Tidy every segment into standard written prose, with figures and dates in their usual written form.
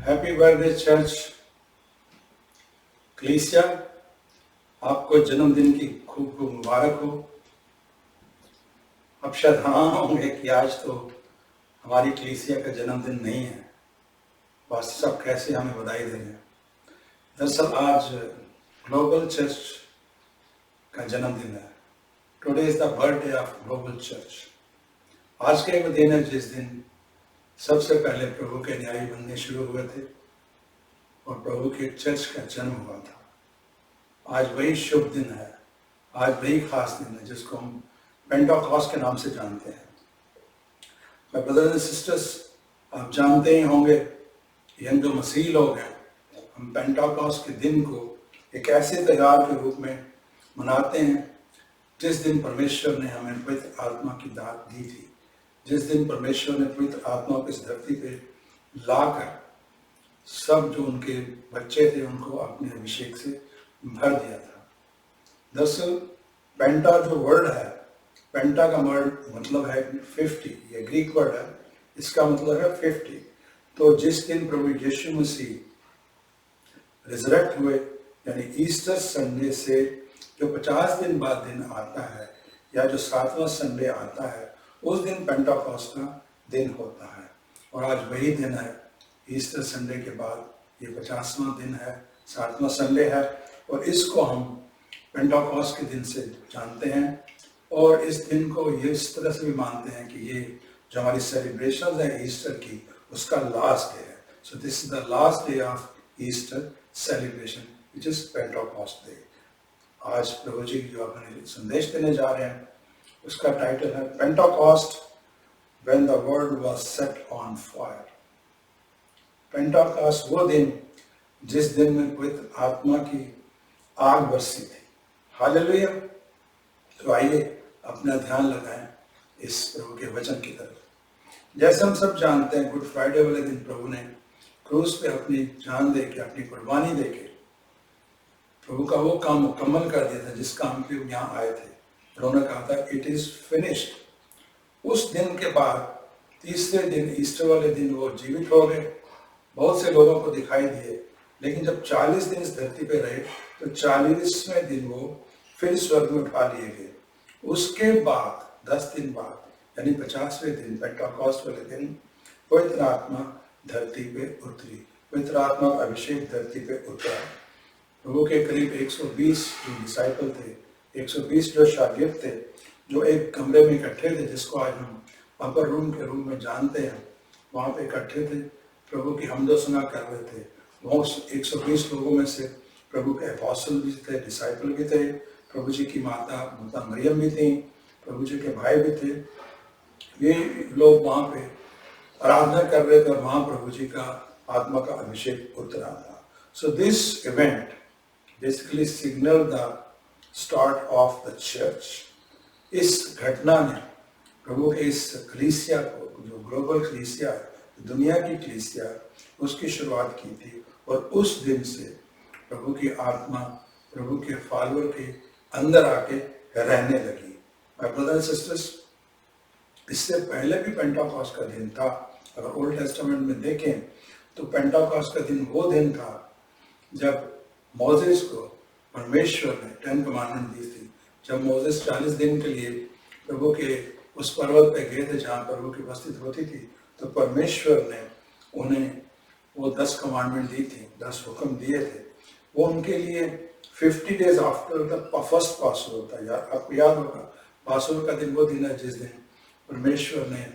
Happy birthday church क्लीसिया, आपको जन्मदिन की खूब खूब मुबारक हो। अब शायद हाँ होंगे कि आज तो हमारी क्लीसिया का जन्मदिन नहीं है। पास्टर साहब कैसे हमें बधाई दे रहे हैं। दरअसल आज ग्लोबल चर्च का जन्मदिन है। Today is the birthday of global church. आज का एक दिन है जिस दिन सबसे पहले प्रभु के न्याय बनने शुरू हुए थे और प्रभु के चर्च का जन्म हुआ था। आज वही शुभ दिन है, आज वही खास दिन है जिसको हम पेंटाकॉस्ट के नाम से जानते हैं। माय ब्रदर्स एंड सिस्टर्स, आप जानते ही होंगे कि हम जो मसीह लोग हैं, हम पेंटाकॉस्ट के दिन को एक ऐसे त्यौहार के रूप में मनाते हैं जिस दिन परमेश्वर ने हमें पवित्र आत्मा की दात दी थी, जिस दिन परमेश्वर ने पवित्र आत्मा को इस धरती पे लाकर सब जो उनके बच्चे थे उनको अपने अभिषेक से भर दिया था। दरअसल पेंटा जो वर्ड है, पेंटा का वर्ड मतलब है 50, ये ग्रीक वर्ड है, इसका मतलब है 50। तो जिस दिन प्रभु यीशु मसीह रिजरेक्ट हुए, यानी ईस्टर संडे से जो 50 दिन बाद दिन आता है या जो 7वां संडे आता है, उस दिन पेंटाकॉस्ट का दिन होता है। और आज वही दिन है, ईस्टर संडे के बाद ये 50वां दिन है, 7वां संडे है, और इसको हम पेंटाकॉस्ट के दिन से जानते हैं। और इस दिन को ये इस तरह से भी मानते हैं कि ये जो हमारी सेलिब्रेशन है ईस्टर की, उसका लास्ट डे है। So this is the last day of Easter celebration, which is Pentecost day. आज प्रभु जी जो अपने संदेश देने जा रहे हैं उसका टाइटल है Pentecost when the world was set on fire. Pentecost वो दिन जिस दिन में पवित्र आत्मा की आग बरसी थी। हालेलुया। तो आइए अपना ध्यान लगाएं इस प्रभु के वचन की तरफ। जैसे हम सब जानते हैं, गुड फ्राइडे वाले दिन प्रभु ने क्रूस पे अपनी जान दे के, अपनी कुर्बानी दे के प्रभु का वो काम मुकम्मल कर दिया था जिस काम के वो यहाँ आए थे। उन्होंने कहा था इट इज फिनिश्ड। उस दिन के बाद तीसरे दिन, ईस्टर वाले दिन, वो जीवित हो गए, बहुत से लोगों को दिखाई दिए। लेकिन जब 40 दिन इस धरती पे रहे तो 40वें दिन वो फिर स्वर्ग में उठा लिए गए। उसके बाद 10 दिन बाद यानी 50वें दिन, पेंटाकॉस्ट वाले दिन, पवित्र आत्मा धरती पे उतरी। पवित्र आत्मा का अभिषेक धरती पे उतरा। प्रभु के करीब 120 जो डिसाइपल थे, 120 जो शागिर्द थे, जो एक कमरे में इकट्ठे थे, जिसको आज हम अपर रूम के रूम में जानते हैं, वहाँ पे इकट्ठे थे, प्रभु की हमदो सना कर रहे थे। वो 120 लोगों में से प्रभु के अपोस्टल भी थे, डिसाइपल भी थे, प्रभु जी की माता मरियम भी थी, प्रभु जी के भाई भी थे। ये लोग वहाँ पे आराधना कर रहे थे और वहाँ प्रभु जी का आत्मा का अभिषेक उतरा था। So this event basically signal the start of the church. इस घटना ने प्रभु के इस कलीसिया को, जो ग्लोबल कलीसिया है, दुनिया की कलीसिया, उसकी शुरुआत की थी। और उस दिन से प्रभु की आत्मा प्रभु के फॉलोअर के अंदर आके रहने लगी। माय ब्रदर्स एंड सिस्टर्स, इससे पहले भी पेंटाकॉस्ट का दिन था। अगर ओल्ड टेस्टामेंट में देखें तो पेंटाकॉस्ट का दिन वो दिन था जब मोसेस को परमेश्वर ने 10 कमांडमेंट दी थी। जब मोसेस 40 दिन के लिए प्रभु के उस पर्वत पे गए थे जहाँ प्रभु की उपस्थिति होती थी, तो परमेश्वर ने उन्हें वो 10 कमांडमेंट दी थी, 10 हुक्म दिए थे। वो उनके लिए 50 days after the first Passover था। यार आपको याद होगा, पासओवर का दिन वो दिन है जिस दिन परमेश्वर ने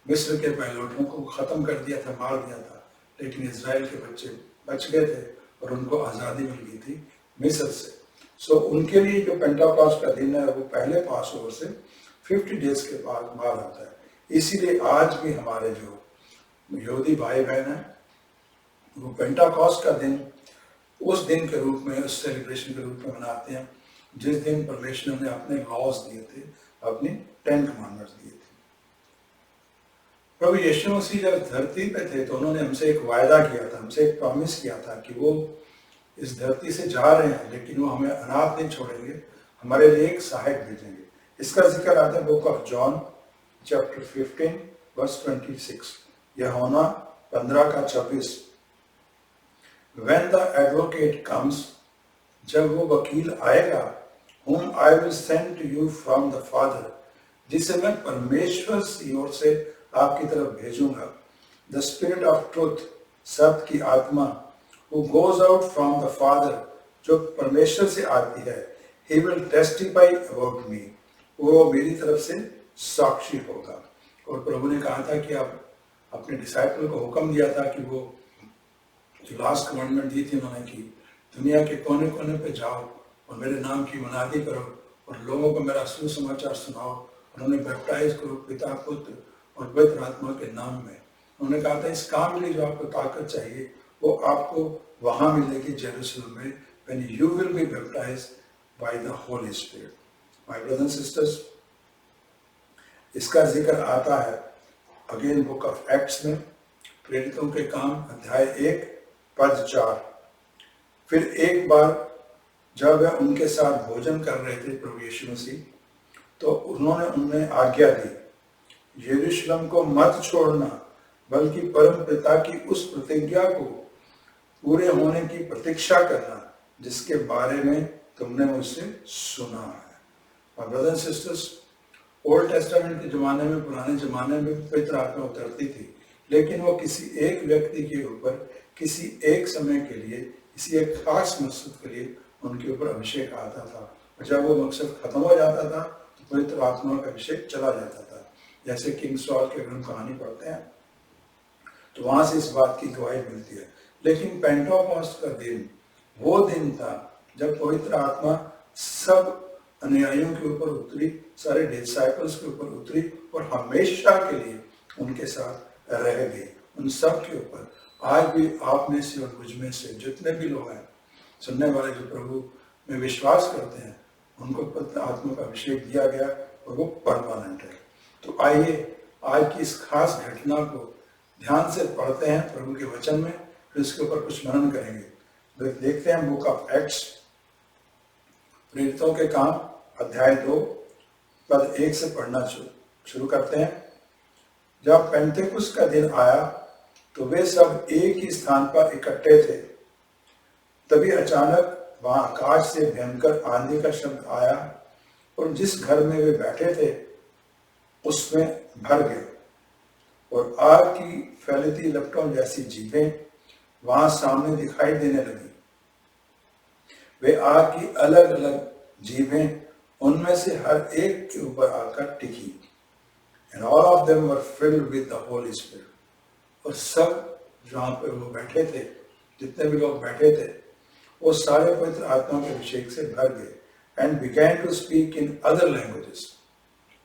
मिस्र के पहलौठों को खत्म कर दिया था, मार दिया था, लेकिन इजराइल के बच्चे बच गए थे और उनको आज़ादी मिल गई थी मिस्र से। सो उनके लिए जो पेंटाकॉस्ट का दिन है वो पहले पासओवर से 50 डेज के बाद आता है। इसीलिए आज भी हमारे जो यहूदी भाई बहन हैं वो पेंटाकॉस्ट का दिन उस दिन के रूप में, उस सेलिब्रेशन के रूप में मनाते हैं जिस दिन परमेश्वर ने अपने लॉज दिए थे, अपने 10 कमांडमेंट्स दिए थे। प्रभु यीशु मसीह जब धरती पे थे तो उन्होंने हमसे एक वायदा किया था, हमसे एक प्रॉमिस किया था कि वो इस धरती से जा रहे हैं लेकिन वो हमें अनाथ नहीं छोड़ेंगे, हमारे लिए एक सहायक भेजेंगे। इसका जिक्र आता है book of John chapter 15 verse 26, यूहन्ना 15 का 26। When the advocate comes, जब वो वकील आएगा, whom I will send to you from the Father, जिसे मैं परमेश्वर की ओर से आपकी तरफ भेजूंगा, the Spirit of truth, सत्य की आत्मा, who goes out from the Father, जो परमेश्वर से आती है, he will testify about me, वो मेरी तरफ से साक्षी होगा। और प्रभु ने कहा था कि आप अपने डिसाइपल को हुक्म दिया था कि वो जो लास्ट कमांडमेंट दी थी उन्होंने की, दुनिया के कोने कोने पे जाओ और मेरे नाम की मनादी करो और लोगों को मेरा सुसमाचार सुनाओ। उन्होंने बैप्टाइज करो पिता पुत्र और पवित्र आत्मा के नाम में। उन्होंने कहा था इस काम के लिए जो आपको ताकत चाहिए वो आपको वहां मिलेगी जेरूसलम में, when you will be baptized by the Holy Spirit. My brothers and sisters, इसका जिक्र आता है अगेन बुक ऑफ एक्ट्स में, प्रेरितों के काम अध्याय 1 पद 4। फिर एक बार जब वह उनके साथ भोजन कर रहे थे प्रभु यीशु मसीह, तो उन्होंने उन्हें आज्ञा दी, यरूशलेम को मत छोड़ना बल्कि परम पिता की उस प्रतिज्ञा को पूरे होने की प्रतीक्षा करना जिसके बारे में तुमने मुझसे सुना है। और brothers and sisters, old testament के ज़माने में, पुराने ज़माने में पवित्र आत्मा उतरती थी, लेकिन वो किसी एक व्यक्ति के ऊपर किसी एक समय के लिए, किसी एक खास मकसद के लिए उनके ऊपर अभिषेक आता था। और जब वो मकसद खत्म हो जाता था तो पवित्र आत्मा का अभिषेक चला जाता था। जैसे किंग सॉल के अगर हम कहानी पढ़ते हैं तो वहां से इस बात की गवाही मिलती है। लेकिन पेंटेकोस्ट का दिन वो दिन था जब पवित्र आत्मा सब अनुयायियों के ऊपर उतरी, सारे डिसाइपल्स के ऊपर उतरी और हमेशा के लिए उनके साथ रह गई, उन सब के ऊपर। आज भी आप में से और मुझ में से जितने भी लोग हैं सुनने वाले, जो प्रभु में विश्वास करते हैं, उनको पवित्र आत्मा का अभिषेक दिया गया और वो परमानेंट है। तो आइए आज की इस खास घटना को ध्यान से पढ़ते हैं प्रभु के वचन में, फिर इसके ऊपर कुछ मनन करेंगे। तो देखते हैं बुक ऑफ एक्ट्स, प्रेरितों के काम अध्याय 2 पद 1 से पढ़ना शुरू करते हैं। जब पेंतेकुस्त का दिन आया तो वे सब एक ही स्थान पर इकट्ठे थे। तभी अचानक वहां आकाश से भयंकर आंधी का शब्द आया और जिस घर में वे बैठे थे उसमें भर गए, और आग की फैलती लपटों जैसी जीभें वहां सामने दिखाई देने लगी। वे आग की अलग अलग जीभें उनमें से हर एक के ऊपर आकर टिकी। And all of them were filled with the Holy Spirit. और सब जहाँ पे वो बैठे थे, जितने भी लोग बैठे थे, वो सारे पवित्र आत्मा के अभिषेक से भर गए। And began to speak in other languages.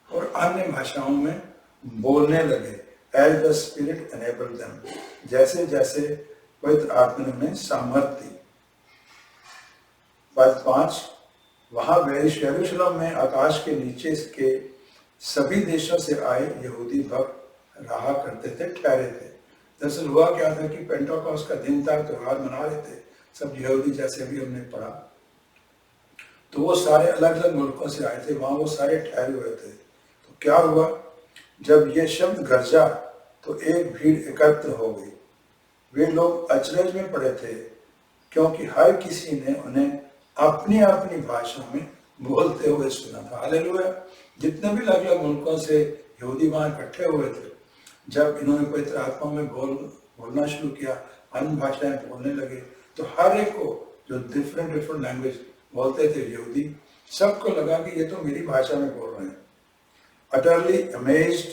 और अन्य भाषाओं में बोलने लगे, as the Spirit enabled them. जैसे जैसे पवित्र आत्मा ने उन्हें सामर्थ दी। पद 5, वहां यरूशलेम में आकाश के नीचे के सभी देशों से आए यहूदी भक्त रहा करते थे, ठहरे थे। दरअसल हुआ क्या था कि पेंटेकोस्ट का दिन था, त्योहार मना रहे थे सब यहूदी, जैसे अभी हमने पढ़ा। तो वो सारे अलग अलग मुल्कों से आए थे, वहां वो सारे ठहरे हुए थे। तो क्या हुआ, जब ये शब्द गरजा तो एक भीड़ एकत्र हो गई। वे लोग अचरज में पड़े थे क्योंकि हर किसी ने उन्हें अपनी अपनी भाषा में बोलते हुए सुना था। हालेलुया। जितने भी अलग अलग मुल्कों से यहूदी वहां इकट्ठे हुए थे, जब इन्होंने पवित्र आत्मा में बोलना शुरू किया, अन्य भाषाएं बोलने लगे, तो हर एक को जो डिफरेंट लैंग्वेज बोलते थे यहूदी, सबको लगा कि ये तो मेरी भाषा में बोल रहे हैं। utterly amazed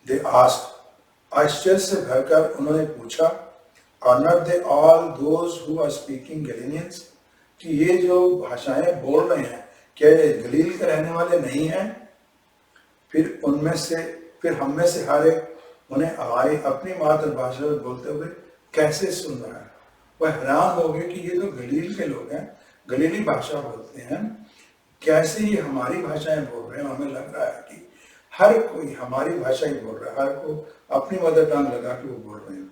they asked, आश्चर्य से भरकर उन्होंने पूछा, are not they all those who are speaking Galileans? कि ये जो भाषाएं बोल रहे हैं क्या ये गलील के रहने वाले नहीं हैं? फिर हम में से हर एक उन्हें हमारी अपनी मातृभाषा में बोलते हुए कैसे सुन रहा है। वह हैरान हो गए कि ये तो गलील के लोग हैं, गलीली भाषा बोलते हैं, कैसे ये हमारी भाषाएं बोल रहे हैं। हमें लग रहा है कि हर कोई हमारी भाषा ही बोल रहा है, हर को अपनी मदर टंग लगा के वो बोल रहे हैं।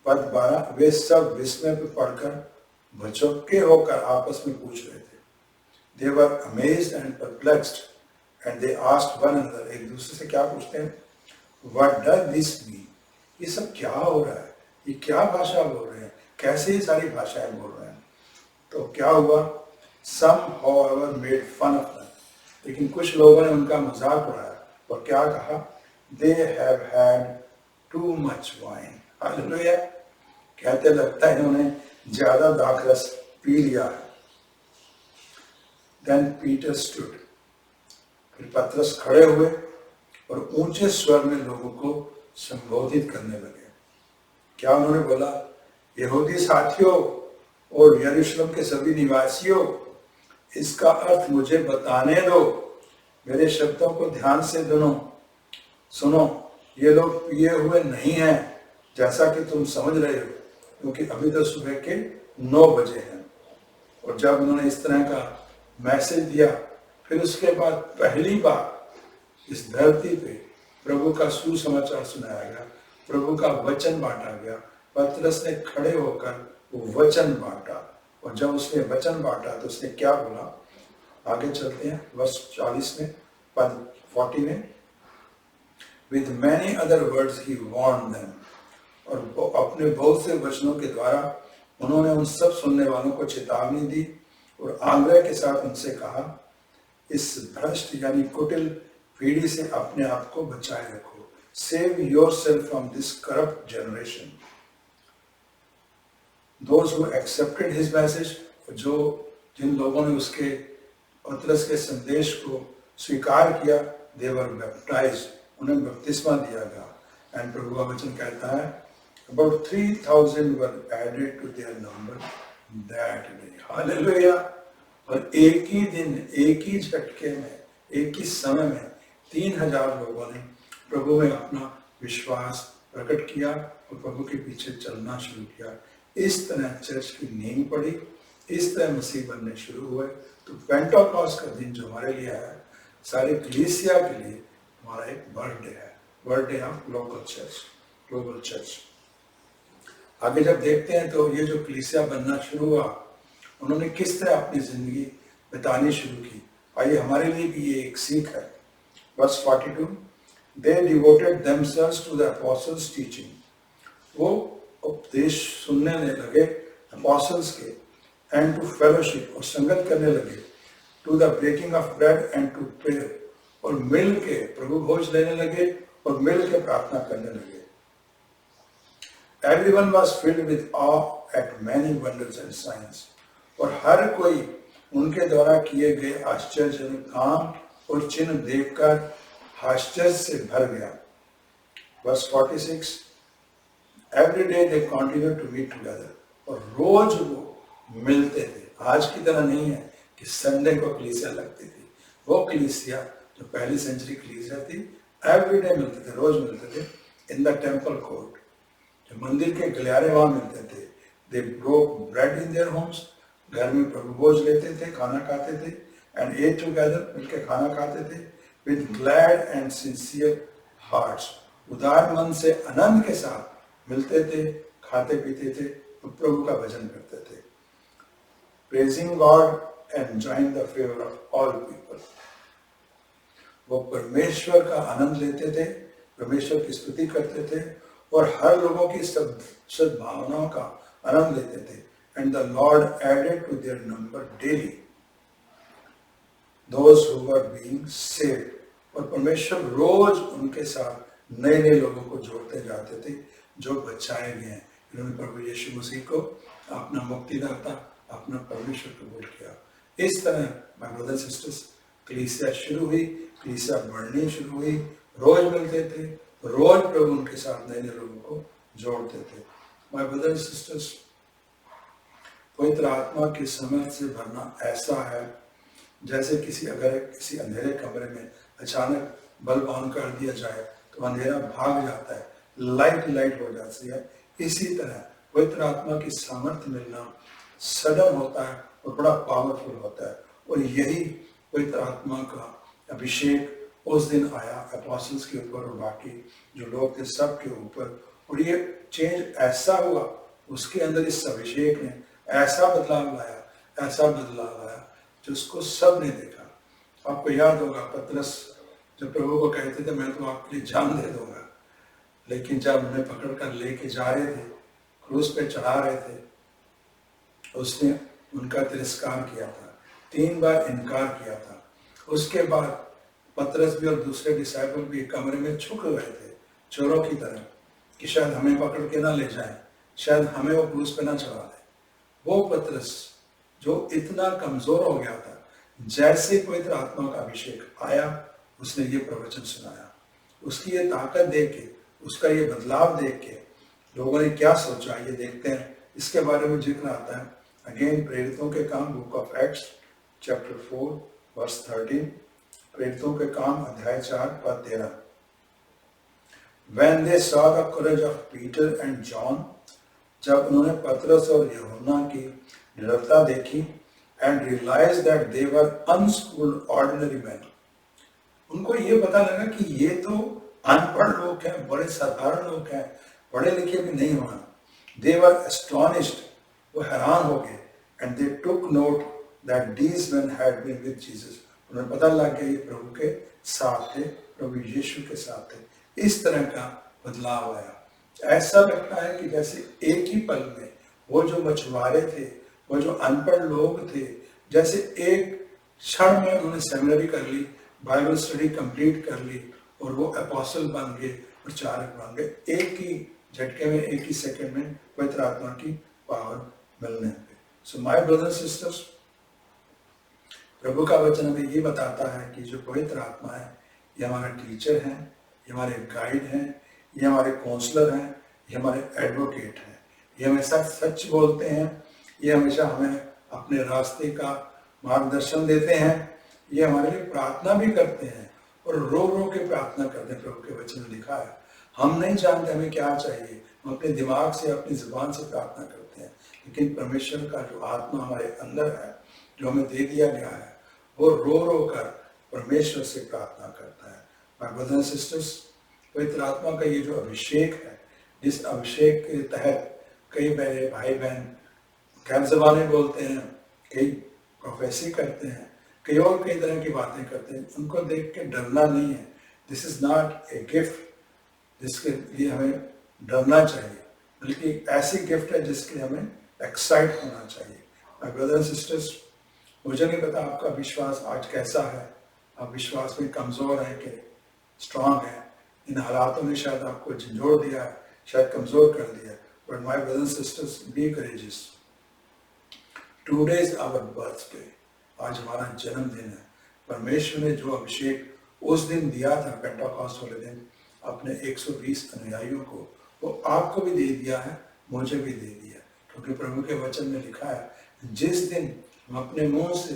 पद 12, वे सब विस्मय पे पढ़कर भचक्के होकर आपस में पूछ रहे थे। They were amazed and perplexed and they asked one another, एक दूसरे से क्या पूछते हैं? व्हाट डज दिस मीन, ये सब क्या हो रहा है, ये क्या भाषा बोल रहे हैं, कैसे ये सारी भाषाएं बोल रहे हैं। तो क्या हुआ, सम however made fun of them, लेकिन कुछ लोगों ने उनका मजाक उड़ाया और क्या कहा, they have had too much wine, hallelujah, कहते लगता है इन्होंने ज्यादा दाखरस पी लिया है। Then Peter stood, फिर पतरस खड़े हुए और ऊंचे स्वर में लोगों को संबोधित करने लगे। क्या उन्होंने बोला, यहूदी साथियों और यरूशलेम के सभी निवासियों, इसका अर्थ मुझे बताने दो, मेरे शब्दों को ध्यान से सुनो, ये लोग पिए हुए नहीं हैं जैसा कि तुम समझ रहे हो, क्योंकि अभी तो सुबह के 9 बजे हैं। और जब उन्होंने इस तरह का मैसेज दिया, फिर उसके बाद पहली बार इस धरती पे प्रभु का सुसमाचार सुनाया गया, प्रभु का वचन बांटा गया। पतरस ने खड़े होकर वो वचन बांटा, और जब उसने वचन बांटा तो उसने क्या बोला, आगे चलते हैं वर्स 40 में, पद 40 में, with many other words he warned them, और अपने बहुत से वचनों के द्वारा उन्होंने उन सब सुनने वालों को चेतावनी दी और आग्रह के साथ उनसे कहा, इस भ्रष्ट यानी कुटिल पीढ़ी से अपने आप को बचाए रखो, save yourself from this corrupt generation. Those who accepted his message, जिन लोगों ने उसके पतरस के संदेश को स्वीकार किया, they were baptized, उन्हें बपतिस्मा दिया गया। एंड प्रभु का वचन कहता है, about 3,000 were added to their number that day, hallelujah. और एक ही दिन, एक ही झटके में, एक ही समय में 3,000 लोगों ने प्रभु में अपना विश्वास प्रकट किया और प्रभु के पीछे चलना शुरू किया। इस तरह चर्च की नींव पड़ी, इस तरह मसीह बनने शुरू हुए। तो पेंटेकोस्ट का दिन जो हमारे लिए है, सारी कलीसिया के लिए हमारा एक बर्थडे है, birthday of local church, global church. आगे जब देखते हैं तो ये जो कलीसिया बनना शुरू हुआ, उन्होंने किस तरह अपनी जिंदगी बितानी शुरू की, आइए हमारे लिए भी ये एक सीख है। Verse 42, they devoted themselves to the apostles' teaching, वो उपदेश सुनने लगे apostles के, and to fellowship, और संगत करने लगे, to the breaking of bread and to prayer, और मिल के प्रभु भोज लेने लगे और मिल के प्रार्थना करने लगे। Everyone was filled with awe at many wonders and signs, और हर कोई उनके द्वारा किए गए आश्चर्यजनक काम और चिन्ह देखकर आश्चर्य से भर गया। Verse 46, every day they continued to meet together, और रोज वो मिलते थे। आज की तरह नहीं है कि संडे को कलीसिया लगती थी, वो कलीसिया जो पहली सेंचुरी कलीसिया थी, एवरी डे मिलते थे, रोज मिलते थे। इन द टेम्पल कोर्ट, जो मंदिर के गलियारे वहां मिलते थे। They broke bread in their homes, घर में प्रभु भोज लेते थे, खाना खाते थे, एंड एट टुगेदर, मिलकर खाना खाते थे, with glad and sincere hearts, उदार मन से आनंद के साथ मिलते थे, खाते पीते थे, तो प्रभु का भजन करते थे। Praising God and enjoying the favour of all people, वो परमेश्वर का आनंद लेते थे, परमेश्वर की स्तुति करते थे और हर लोगों की सद्भावनाओं का आनंद लेते थे। And the Lord added to their number daily those who were being saved, और परमेश्वर रोज उनके साथ नए नए लोगों को जोड़ते जाते थे जो बचाए गए हैं। इन्होंने प्रभु यीशु मसीह को अपना मुक्तिदाता, अपना परमेश्वर कबूल किया। इस तरह माय ब्रदर सिस्टर्स, कलीसिया शुरू हुई, कलीसिया बढ़नी शुरू हुई, रोज मिलते थे, रोज प्रभु उनके साथ नए नए लोगों को जोड़ते थे। माय ब्रदर सिस्टर्स, पवित्र आत्मा के समर्थ से भरना ऐसा है जैसे किसी अंधेरे कमरे में अचानक बल्ब ऑन कर दिया जाए तो अंधेरा भाग जाता है, लाइट हो जाती है। इसी तरह पवित्र आत्मा की सामर्थ्य मिलना सडन होता है और बड़ा पावरफुल होता है, और यही पवित्र आत्मा का अभिषेक उस दिन आया एपोस्टल्स के ऊपर और बाकी जो लोग थे सब के ऊपर, और ये चेंज ऐसा हुआ, उसके अंदर इस अभिषेक ने ऐसा बदलाव लाया जिसको सब ने देखा। आपको याद होगा पतरस जब प्रभु को कहते थे मैं तो आपके लिए जान दे दूंगा, लेकिन जब उन्हें पकड़ कर लेके जा रहे थे, क्रूस पे चढ़ा रहे थे, उसने उनका तिरस्कार किया था, 3 बार इनकार किया था। उसके बाद पतरस भी और दूसरे डिसाइपल भी कमरे में छुप गए थे चोरों की तरह, कि शायद हमें पकड़ के ना ले जाएं, शायद हमें वो क्रूस पे ना चढ़ा दें। वो पतरस जो इतना कमजोर हो गया था, जैसे पवित्र आत्मा का अभिषेक आया, उसने ये प्रवचन सुनाया। उसकी ये ताकत देख के, उसका ये बदलाव देख के लोगों ने क्या सोचा, ये देखते हैं। इसके बारे में जिक्र आता है अगेन प्रेरितों के काम, book of Acts chapter 4 verse 13, प्रेरितों के काम अध्याय 4 पद 13। When they saw the courage of Peter and John, जब उन्होंने पतरस और यूहन्ना की दृढ़ता देखी, and realized that they were unschooled ordinary men, उनको ये पता लगा कि ये तो अनपढ़ लोग हैं, बड़े साधारण लोग हैं, पढ़े लिखे भी नहीं होना। They were astonished, वो हैरान हो गए, and they took note that these men had been with Jesus, उन्हें पता लग गया ये प्रभु के साथ थे, प्रभु यीशु के साथ थे। इस तरह का बदलाव आया। ऐसा लगता है कि जैसे एक ही पल में वो जो मछुआरे थे, वो जो अनपढ़ लोग थे, जैसे एक क्षण में उन्होंने सेमिनरी कर ली, बाइबल स्टडी कंप्लीट कर ली और वो अपोस्टल बन गए, प्रचारक बन गए, एक ही झटके में, एक ही सेकंड में पवित्र आत्मा की पावर मिलने पे। सो माय ब्रदर्स सिस्टर्स, प्रभु का वचन हमें ये बताता है कि जो पवित्र आत्मा है, ये हमारा टीचर है, ये हमारे गाइड हैं, ये हमारे काउंसलर हैं, ये हमारे एडवोकेट हैं। ये हमेशा सच बोलते हैं, ये हमेशा हमें अपने रास्ते का मार्गदर्शन देते हैं, ये हमारे लिए प्रार्थना भी करते हैं और रो रो के प्रार्थना करते हैं। प्रभु के वचन में लिखा है, हम नहीं जानते हमें क्या चाहिए, हम अपने दिमाग से, अपनी जुबान से प्रार्थना करते हैं, लेकिन परमेश्वर का जो आत्मा हमारे अंदर है, जो हमें दे दिया गया है, वो रो रो कर परमेश्वर से प्रार्थना करता है। माय ब्रदर्स एंड सिस्टर्स, पवित्र आत्मा का ये जो अभिषेक है, जिस अभिषेक के तहत कई मेरे भाई बहन गैर ज़बानें बोलते हैं, कई प्रोफेसी करते हैं, कई और कई तरह की बातें करते हैं, उनको देख के डरना नहीं है। This is not a gift जिसके लिए हमें डरना चाहिए, बल्कि एक ऐसी गिफ्ट है जिसके लिए हमें एक्साइट होना चाहिए। माय ब्रदर्स एंड सिस्टर्स, मुझे नहीं पता आपका विश्वास आज कैसा है, आप विश्वास में कमज़ोर हैं कि स्ट्रांग है। इन हालातों ने शायद आपको झंझोड़ दिया है, शायद कमज़ोर कर दिया, but my brothers and sisters, be courageous. Today is our birthday, आज हमारा जन्मदिन है। परमेश्वर ने जो अभिषेक उस दिन दिया था, पेंटाकॉस्ट वाले दिन, अपने 120 अनुयायियों को, वो आपको भी दे दिया है, मुझे भी दे दिया। क्योंकि प्रभु के वचन में लिखा है, जिस दिन हम अपने मुंह से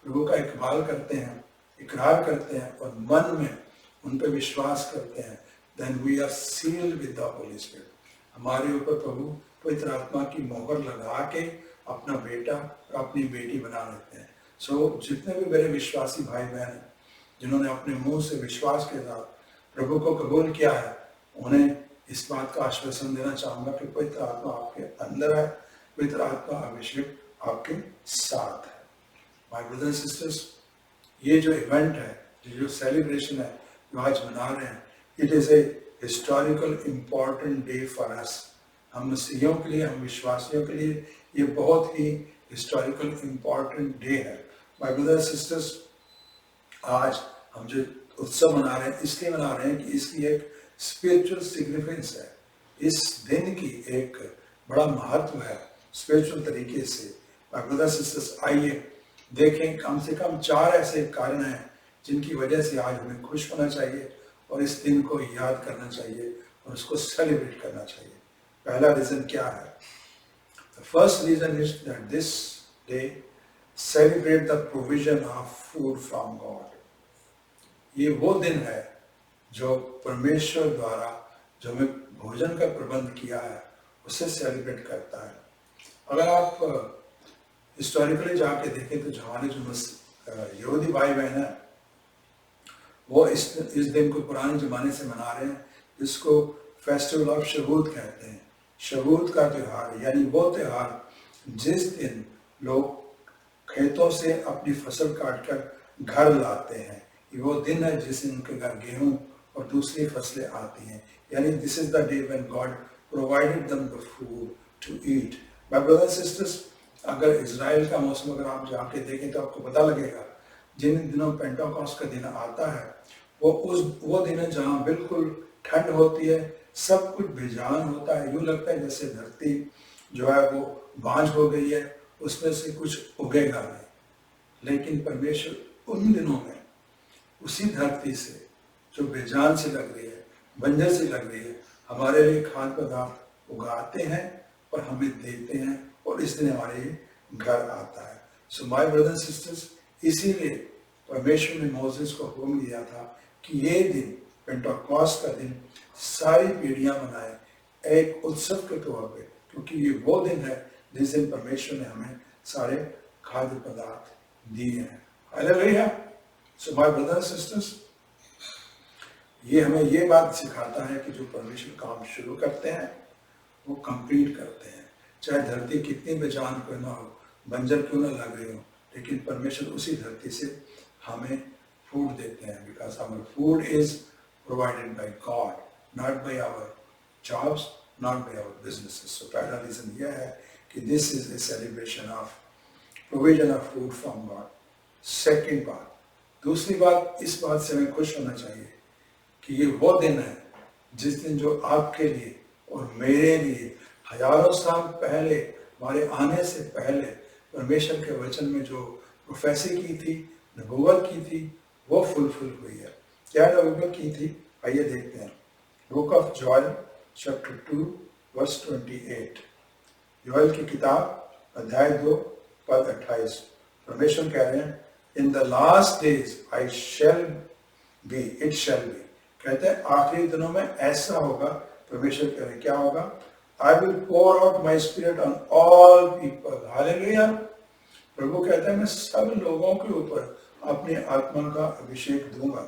प्रभु का इकबाल करते हैं, इकरार करते हैं और मन में उन पर विश्वास करते हैं, then we are sealed with the Holy Spirit. हमारे ऊपर प्रभु पवित्र आत्मा की मोहर लगा के अपना बेटा और अपनी बेटी बना लेते हैं। सो जितने भी मेरे विश्वासी भाई बहन हैं, जिन्होंने अपने मुंह से विश्वास के साथ प्रभु को कबूल किया है, उन्हें इस बात का आश्वासन देना चाहूँगा कि पवित्र आत्मा आपके अंदर है, पवित्र आत्मा अभिषेक आपके साथ है। माय ब्रदर्स एंड सिस्टर्स, ये जो इवेंट है, ये जो सेलिब्रेशन है जो आज मना रहे हैं, it is a historical important day for us. हम मसीहियों के लिए, हम विश्वासियों के लिए ये बहुत ही हिस्टोरिकल इम्पॉर्टेंट डे है। माय ब्रदर्स एंड सिस्टर्स, आज हम जो उत्सव मना रहे हैं, इसलिए मना रहे हैं कि इसकी एक स्पिरिचुअल सिग्निफिकेंस है। इस दिन की एक बड़ा महत्व है स्पिरिचुअल तरीके से। माय ब्रदर्स एंड सिस्टर्स, आइए देखें, कम से कम 4 ऐसे कारण हैं जिनकी वजह से आज हमें खुश होना चाहिए और इस दिन को याद करना चाहिए और उसको सेलिब्रेट करना चाहिए। पहला रीजन क्या है? The first reason is that this day celebrate the provision of food from God. ये वो दिन है जो परमेश्वर द्वारा जो हमें भोजन का प्रबंध किया है, उसे सेलिब्रेट करता है। अगर आप हिस्टोरिकली जाके देखें तो हमारे जो यहूदी भाई बहन हैं, वो इस दिन को पुराने ज़माने से मना रहे हैं, जिसको फेस्टिवल ऑफ शबूत कहते हैं। शबूत का त्यौहार, यानी वो त्यौहार जिस दिन लोग खेतों से अपनी फसल काट कर घर लाते हैं। ये वो दिन है जिस दिन उनके घर गेहूँ और दूसरी फसलें आती हैं। यानी this is the day when God provided them the food to eat. My brothers sisters, अगर इजराइल का मौसम अगर आप जाके देखें तो आपको पता लगेगा, जिन दिनों पेंटेकोस्ट का दिन आता है वो दिन है जहाँ बिल्कुल ठंड होती है, सब कुछ बेजान होता है, यूँ लगता है जैसे धरती जो है वो बांझ हो गई है, उसमें से कुछ उगेगा नहीं। लेकिन परमेश्वर उन दिनों में उसी धरती से जो बेजान सी लग रही है, बंजर सी लग रही है, हमारे लिए खाद्य पदार्थ उगाते हैं और हमें देते हैं, और इस दिन हमारे घर आता है। सो माय ब्रदर्स सिस्टर्स, इसीलिए परमेश्वर ने मोसेस को हुक्म दिया था कि ये दिन पेंटेकोस्ट का दिन सारी पीढ़ियां मनाए एक उत्सव के तौर पे, क्योंकि ये वो दिन है जिस दिन परमेश्वर ने हमें सारे खाद्य पदार्थ दिए हैं। Hallelujah. So my brothers sisters, ये हमें ये बात सिखाता है कि जो परमेश्वर काम शुरू करते हैं वो कंप्लीट करते हैं, चाहे धरती कितनी बेजान क्यों ना हो, बंजर क्यों ना लग रही हो, लेकिन परमेश्वर उसी धरती से हमें फूड देते हैं, because our food is provided by God, not by our jobs, not by our businesses. So पहला रीजन यह है कि this is a celebration of provision of food from God. Second बात, दूसरी बात, इस बात से हमें खुश होना चाहिए कि ये वो दिन है जिस दिन जो आपके लिए और मेरे लिए हजारों साल पहले, हमारे आने से पहले परमेश्वर के वचन में जो प्रोफेसी की थी, नबूवत की थी, वो फुलफिल हुई है। क्या नबूवत की थी, आइए देखते हैं। Book of Joel chapter 2 verse 28। Joel की किताब अध्याय 2 पद 28। परमेश्वर कह रहे हैं, in the last days I shall be, it shall be. कहते हैं आखिरी दिनों में ऐसा होगा। परमेश्वर कह रहे हैं क्या होगा? I will pour out my spirit on all people. Hallelujah. प्रभु कहते हैं मैं सब लोगों के ऊपर अपनी आत्मा का अभिषेक दूंगा।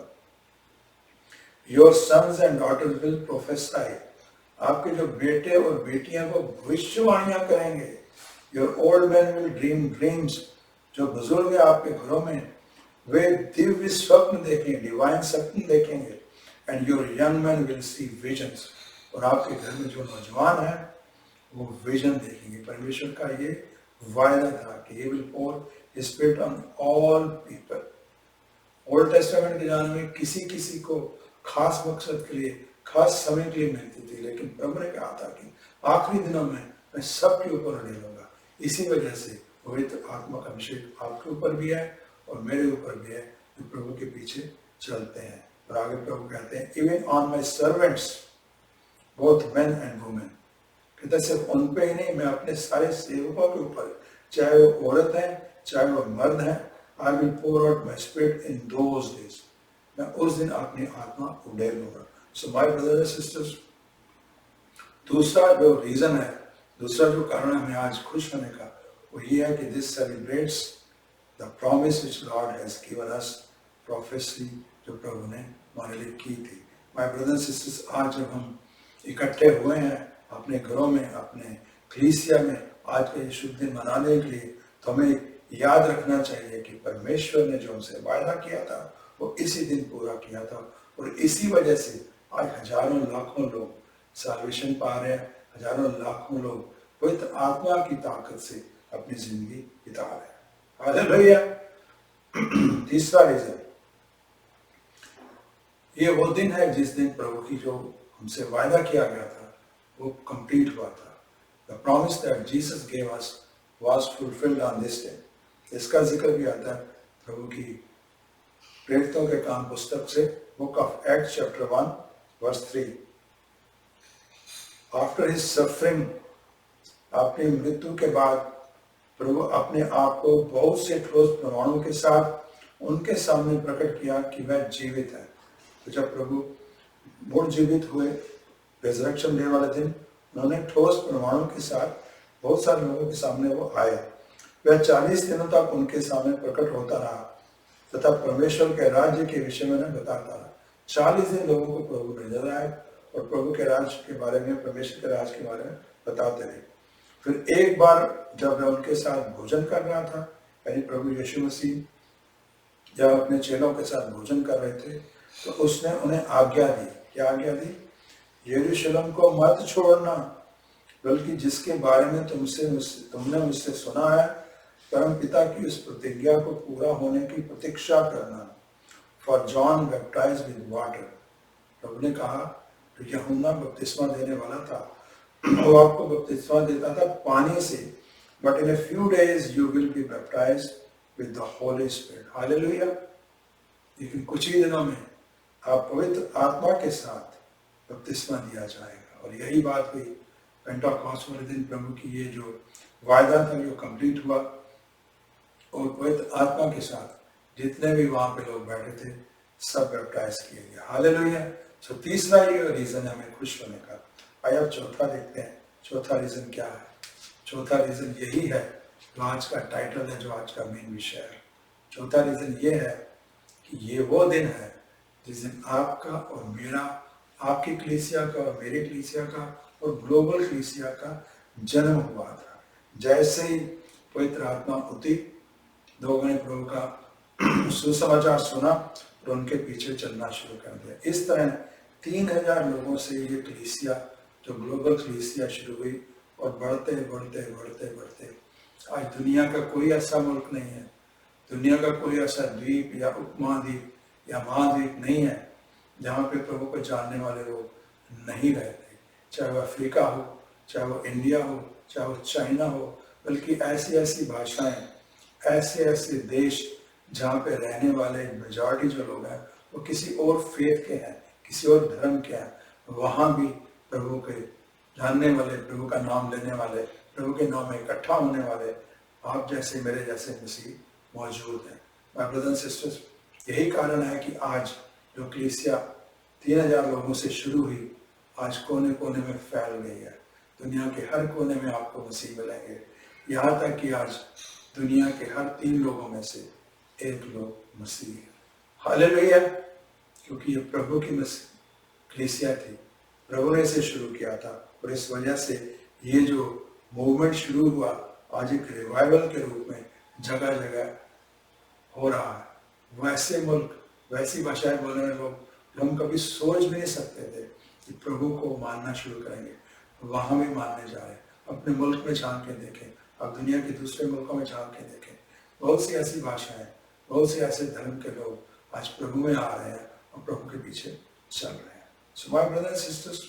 Your sons and daughters will prophesy. आपके जो बेटे और बेटियां वो भविष्यवाणियां करेंगे। Your old man will dream dreams. जो बुजुर्ग है आपके घरों में वे दिव्य स्वप्न देखेंगे, डिवाइन स्वप्न देखेंगे। And your young man will see visions. और आपके घर में जो नौजवान है वो विजन देखेंगे। परमेश्वर का ये वायदा था कि he will pour his spirit on all people। Old testament के ज़माने में किसी किसी को खास मकसद के लिए, खास समय के लिए मिलती थी, लेकिन प्रभु ने कहा था कि आखिरी दिनों में मैं सबके ऊपर डालूंगा। इसी वजह से पवित्र आत्मा का अभिषेक आपके ऊपर भी है और मेरे ऊपर भी है, जो प्रभु के पीछे चलते हैं। और आगे प्रभु कहते हैं, even on my servants both men and women. कहते सिर्फ उन पे ही नहीं, मैं अपने सारे सेवकों के ऊपर, चाहे वो औरत है चाहे वो मर्द है, I will pour out my spirit in those days. मैं उस दिन अपनी आत्मा उड़ेल लूंगा। So my brothers and sisters, दूसरा जो रीजन है, दूसरा जो कारण हमें आज खुश होने का, वो ये है कि this celebrates the promise which God has given us, prophecy जो प्रभु ने हमारे लिए की थी। माय ब्रदर्स एंड सिस्टर्स, आज जब हम इकट्ठे हुए हैं अपने घरों में, अपने कलीसिया में आज का ये शुभ दिन मनाने के लिए, तो हमें याद रखना चाहिए कि परमेश्वर ने जो हमसे वायदा किया था वो इसी दिन पूरा किया था। और इसी वजह से आज हजारों लाखों लोग साल्वेशन पा रहे हैं, हजारों लाखों लोग पवित्र आत्मा की ताकत से अपनी जिंदगी बिता रहे हैं। हालेलुया। तीसरा रीजन, ये वो दिन है जिस दिन प्रभु की जो हमसे वायदा किया गया था वो कंप्लीट हुआ था। The promise that Jesus gave us was fulfilled on this day. इसका जिक्र भी आता है प्रभु की प्रेरितों के काम पुस्तक से, book of Acts chapter 1 verse 3। After his suffering, अपनी मृत्यु के बाद प्रभु अपने आप को बहुत से ठोस प्रमाणों के साथ उनके सामने प्रकट किया कि वह जीवित है। तो जब प्रभु मुड़ जीवित हुए रिजरेक्शन डे वाले दिन, उन्होंने ठोस प्रमाणों के साथ बहुत सारे लोगों के सामने वो आए। वह 40 दिनों तक उनके सामने प्रकट होता रहा तथा परमेश्वर के राज्य के विषय में बताता रहा। 40 दिन लोगों को प्रभु नजर आए और प्रभु के राज्य के बारे में, परमेश्वर के राज्य के बारे में बताते रहे। फिर एक बार जब वह उनके साथ भोजन कर रहा था, यानी प्रभु यीशु मसीह जब अपने चेलों के साथ भोजन कर रहे थे, तो उसने उन्हें आज्ञा दी। क्या आज्ञा दी? यरूशलेम को मत छोड़ना, बल्कि जिसके बारे में तुमने मुझसे सुना है, परम पिता की उस प्रतिज्ञा को पूरा होने की प्रतीक्षा करना। For John baptize with water, प्रभु ने कहा तो यूहन्ना बपतिस्मा देने वाला था, वो आपको बपतिस्मा देता था पानी से, but in a few days you will be baptized with the Holy Spirit. Hallelujah. लेकिन कुछ ही दिनों में आप पवित्र आत्मा के साथ बपतिस्मा दिया जाएगा। और यही बात हुई पेंटेकोस्ट वाले दिन। प्रभु की ये जो वायदा था जो कंप्लीट हुआ, और पवित्र आत्मा के साथ जितने भी वहां पे लोग बैठे थे सब बैप्टाइज किए गए। हालेलुया। सो तीसरा ये रीजन है हमें खुश होने का। आइए अब चौथा देखते हैं। चौथा रीजन क्या है? चौथा रीजन यही है जो आज का टाइटल है, जो आज का मेन विषय है। चौथा रीजन ये है कि ये वो दिन है जिस दिन आपका और मेरा, आपकी कलीसिया का और मेरी कलीसिया का और ग्लोबल कलीसिया का जन्म हुआ था। जैसे ही पवित्र आत्मा उतरी, लोगों ने प्रभु का सुसमाचार सुना और उनके पीछे चलना शुरू कर दिया। इस तरह 3000 लोगों से ये कलीसिया, जो ग्लोबल कलीसिया शुरू हुई, और बढ़ते बढ़ते बढ़ते बढ़ते आज दुनिया का कोई ऐसा मुल्क नहीं है, दुनिया का कोई ऐसा द्वीप या उपमहाद्वीप या महाद्वीप नहीं है जहाँ पे प्रभु को जानने वाले लोग नहीं रहते। चाहे वो अफ्रीका हो, चाहे वो इंडिया हो, चाहे वो चाइना हो, बल्कि ऐसी ऐसी भाषाएं, ऐसे ऐसे देश जहाँ पे रहने वाले मेजॉरिटी जो लोग हैं वो किसी और फेथ के हैं, किसी और धर्म के हैं, वहाँ भी प्रभु के जानने वाले, प्रभु का नाम लेने वाले, प्रभु के नाम में इकट्ठा होने वाले आप जैसे मेरे जैसे मसीह मौजूद हैं। माय ब्रदर्स एंड सिस्टर्स, यही कारण है कि आज जो कलीसिया 3000 लोगों से शुरू हुई, आज कोने कोने में फैल गई है। दुनिया के हर कोने में आपको मसीह मिलेंगे, यहाँ तक कि आज दुनिया के हर 3 लोगों में से 1 लोग मसीह है। हालेलुया। क्योंकि ये प्रभु की कलीसिया थी, प्रभु ने इसे शुरू किया था, और इस वजह से ये जो मूवमेंट शुरू हुआ आज एक रिवाइवल के रूप में जगह जगह हो रहा है। वैसे मुल्क, वैसी भाषाएं बोलने वाले लोग हम कभी सोच भी नहीं सकते थे कि प्रभु को मानना शुरू करेंगे, वहां भी मानने जा रहे हैं। अपने मुल्क में झांक के देखें, अब दुनिया के दूसरे मुल्कों में झांक के देखें, बहुत सी ऐसी भाषाएं, बहुत से ऐसे धर्म के लोग आज प्रभु में आ रहे हैं और प्रभु के पीछे चल रहे हैं। So my brothers and sisters,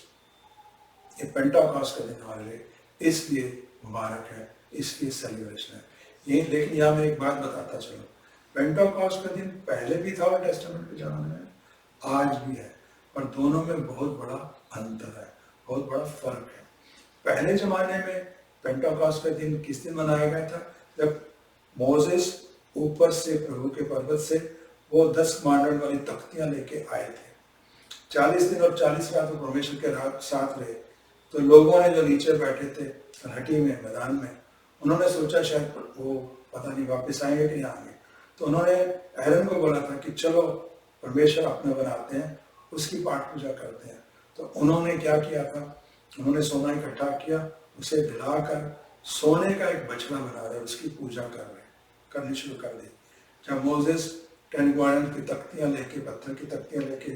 ये पेंटेकोस्ट का दिन हमारे लिए इसलिए मुबारक है, इसलिए सेलिब्रेशन है। ये लेकिन यहाँ मैं एक बात बताता चलो, पेंटेकोस्ट का दिन पहले भी था और टेस्टामेंट के ज़माने में, आज भी है, और दोनों में बहुत बड़ा अंतर है, बहुत बड़ा फर्क है। पहले ज़माने में पेंटेकोस्ट का दिन किस दिन मनाया गया था? जब मोसेस ऊपर से, प्रभु के पर्वत से, वो 10 कमांडमेंट वाली तख्तियां लेके आए थे। 40 दिन और 40 रात वो परमेश्वर के साथ रहे। तो लोगों ने जो नीचे बैठे थे हटी में, मैदान में, उन्होंने सोचा शायद वो पता नहीं वापस आएंगे कि नहीं आएंगे। तो उन्होंने एरन को बोला था कि चलो परमेश्वर अपना बनाते हैं, उसकी पाठ पूजा करते हैं। तो उन्होंने क्या किया था? उन्होंने सोना इकट्ठा किया, उसे जलाकर सोने का एक बछड़ा बना रहे, उसकी पूजा करनी शुरू कर दी। जब मोसेस 10 कमांडमेंट की तख्तियां लेके, पत्थर की तख्तियां लेके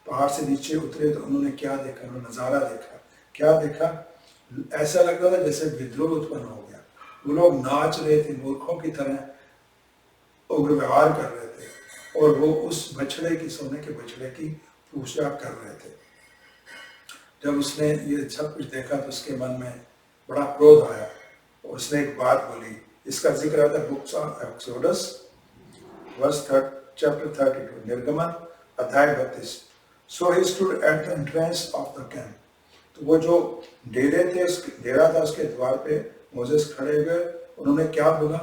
पहाड़ से नीचे उतरे, तो उन्होंने क्या देखा? उन्होंने नज़ारा देखा। क्या देखा? ऐसा लग रहा था जैसे विद्रोह उत्पन्न हो गया। वो लोग नाच रहे थे, मूर्खों की तरह उग्र व्यवहार कर रहे थे, और वो उस बछड़े की, सोने के बछड़े की पूजा कर रहे थे। जब उसने ये सब कुछ देखा तो उसके मन में बड़ा क्रोध आया, और उसने एक बात बोली। इसका जिक्र आता है बुक्स ऑफ एक्सोडस चैप्टर 32, निर्गमन अध्याय 32। So he stood at the entrance of the camp. तो वो जो डेरा था उसके द्वार पे मोसेस खड़े हुए, उन्होंने क्या बोला?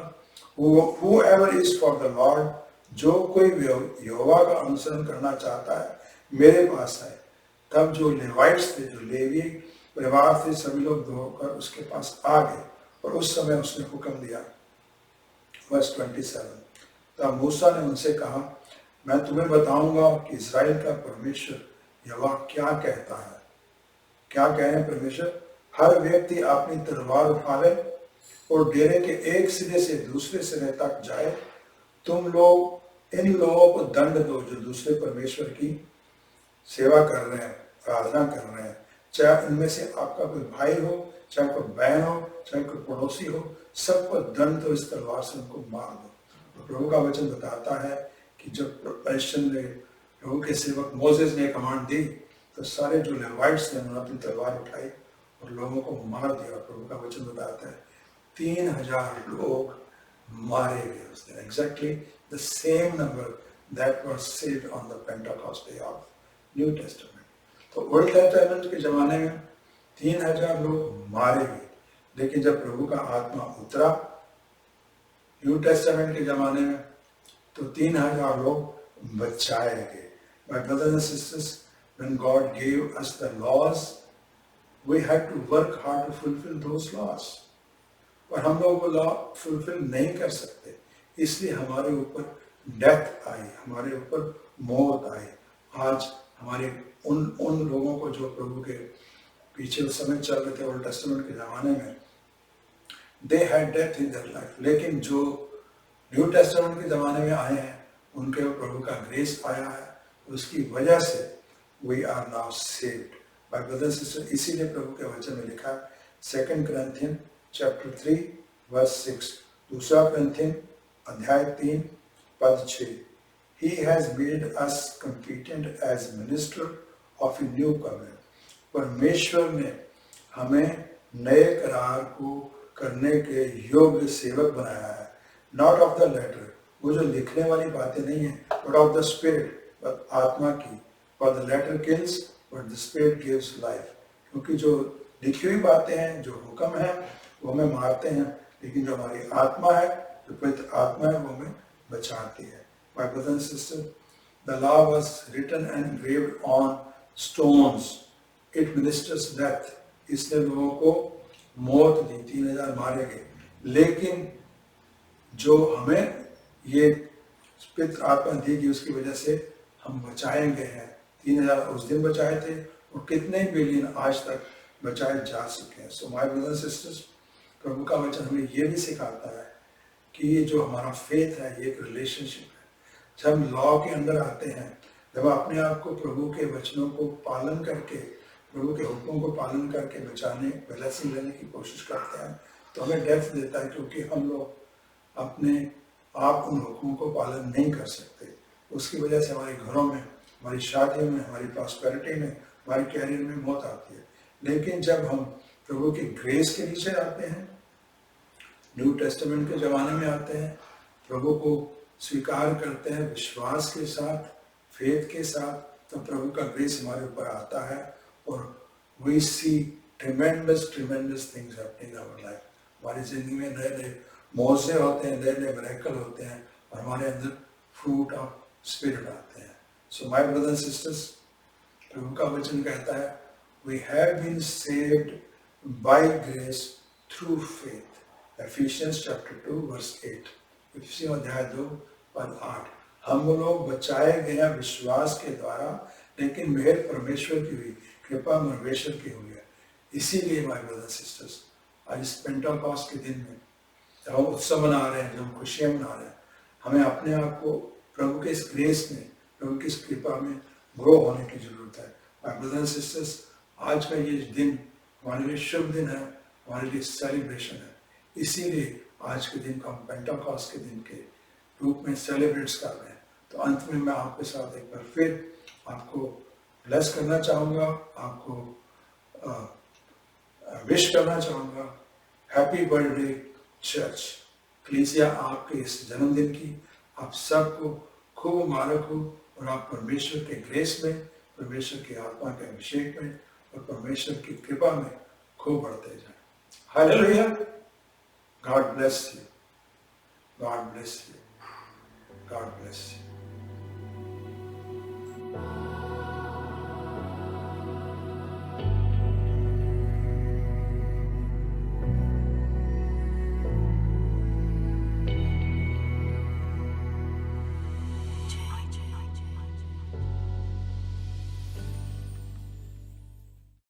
Whoever is for the Lord, जो कोई यहोवा का अनुसरण करना चाहता है मेरे पास आए। तब जो लेवाइट्स थे, जो लेवी परिवार थे, सभी लोग दौड़कर उसके पास आ गए, और उस समय उसने हुक्म दिया। वर्स 27, तब मूसा ने उनसे कहा, मैं तुम्हें बताऊंगा कि इस्राएल का परमेश्वर यहोवा क्या कहता है। क्या कह रहे हैं परमेश्वर? हर व्यक्ति अपनी तलवार उठा ले और डेरे के एक सिरे से दूसरे सिरे तक जाए। तुम लोग इन लोगों को दंड दो जो दूसरे परमेश्वर की सेवा कर रहे हैं, आराधना कर रहे हैं, चाहे उनमें से आपका कोई भाई हो, चाहे कोई बहन हो, चाहे कोई पड़ोसी हो, सबको दंड तो इस तलवार से उनको मार दो। तो प्रभु का वचन बताता है कि जब परमेश्वर ने, प्रभु के सेवक मोसेस ने कमांड दी, तो सारे जो लेवाइट्स थे उन्होंने अपनी तलवार उठाई और लोगों को मार दिया। प्रभु का वचन बताता है 3000 लोग मारे गए उस दिन, exactly the same number that was saved on the Pentecost day of new testament. तो ओल्ड टेस्टामेंट के जमाने में 3000 लोग मारे गए, लेकिन जब प्रभु का आत्मा उतरा न्यू टेस्टामेंट के जमाने में, तो 3000 लोग बचाए गए। My brothers and sisters, when God gave us the laws, we had to work hard to fulfill those laws. और हम लोग वो लॉ फुलफिल नहीं कर सकते, इसलिए हमारे ऊपर डेथ आई, हमारे ऊपर मौत आई। आज हमारे उन लोगों को जो प्रभु के पीछे उस समय चल रहे थे ओल्ड टेस्टामेंट के ज़माने में, they had death in their life, लेकिन जो न्यू टेस्टामेंट के ज़माने में आए हैं उनके ऊपर प्रभु का ग्रेस आया है, उसकी वजह से we are now saved. My brothers and sister, इसीलिए प्रभु के वचन में लिखा है 2 Corinthians chapter 3 verse 6, 2 Corinthians अध्याय 3 पद 6, He has made us competent as minister of a new covenant. परमेश्वर ने हमें नए करार को करने के योग्य सेवक बनाया है, नॉट ऑफ द लेटर, वो जो लिखने वाली बातें नहीं है, बट ऑफ द स्पिरिट, आत्मा की। For the letter kills but the spirit gives life, क्योंकि जो लिखी हुई बातें हैं, जो हुक्म है, वो हमें मारते हैं, लेकिन जो हमारी आत्मा है, जो पवित्र आत्मा है, वो हमें बचाती है। My brothers and sister, the law was written and engraved on stones, it ministers death, इसने लोगों को मौत दी, 3000 मारे गए, लेकिन जो हमें ये पवित्र आत्मा दी गई उसकी वजह से हम बचाए गए हैं। 3000 उस दिन बचाए थे और कितने बिलियन आज तक बचाए जा चुके हैं। So my brothers and sisters, प्रभु का वचन हमें ये भी सिखाता है कि ये जो हमारा फेथ है ये एक रिलेशनशिप है। जब हम लॉ के अंदर आते हैं, जब अपने आप को प्रभु के वचनों को पालन करके, प्रभु के हुक्मों को पालन करके बचाने, ब्लेसिंग लेने की कोशिश करते हैं, तो हमें डेथ देता है, क्योंकि हम लोग अपने आप उन हुक्मों को पालन नहीं कर सकते। उसकी वजह से हमारे घरों में, हमारी शादियों में, हमारी प्रॉस्पेरिटी में, हमारे कैरियर में मौत आती है। लेकिन जब हम प्रभु की ग्रेस के नीचे आते हैं, न्यू टेस्टामेंट के ज़माने में आते हैं, प्रभु को स्वीकार करते हैं विश्वास के साथ, फेथ के साथ, तो प्रभु का ग्रेस हमारे ऊपर आता है और we see tremendous things happening in our life. हमारी जिंदगी में नए नए मौजे होते हैं, नए नए मिरेकल होते हैं और हमारे अंदर फ्रूट ऑफ स्पिरिट आते हैं। So my brothers and sisters, प्रभु का वचन कहता है we have been saved by grace through faith. Ephesians chapter 2 verse 8, इफिसियों अध्याय 2 पद 8, हम लोग बचाए गए हैं विश्वास के द्वारा, लेकिन मेहर परमेश्वर की हुई, कृपा परमेश्वर की हुई है। इसीलिए माय ब्रदर्स एंड सिस्टर्स, आज इस पेंटेकोस्ट के दिन में जब हम उत्सव मना रहे हैं, जब हम खुशियाँ मना रहे हैं, हमें अपने आप को प्रभु के इस ग्रेस में, प्रभु की इस कृपा में ग्रो होने की जरूरत है। माय ब्रदर्स एंड सिस्टर्स, आज का ये दिन हमारे लिए शुभ दिन है, हमारे लिए सेलिब्रेशन है। इसीलिए आज के दिन को हम पेंटेकोस्ट के दिन के रूप में सेलिब्रेट्स कर रहे हैं। तो अंत में मैं आपके साथ एक बार फिर आपको ब्लेस करना चाहूँगा, आपको विश करना चाहूँगा, हैप्पी बर्थडे चर्च। कलीसिया आपके इस जन्मदिन की आप सबको खूब मुबारक हो और आप परमेश्वर के ग्रेस में, परमेश्वर की आत्मा के अभिषेक में और परमेश्वर की कृपा में खूब बढ़ते जाएं। Hallelujah. God bless you, God bless you, God bless you.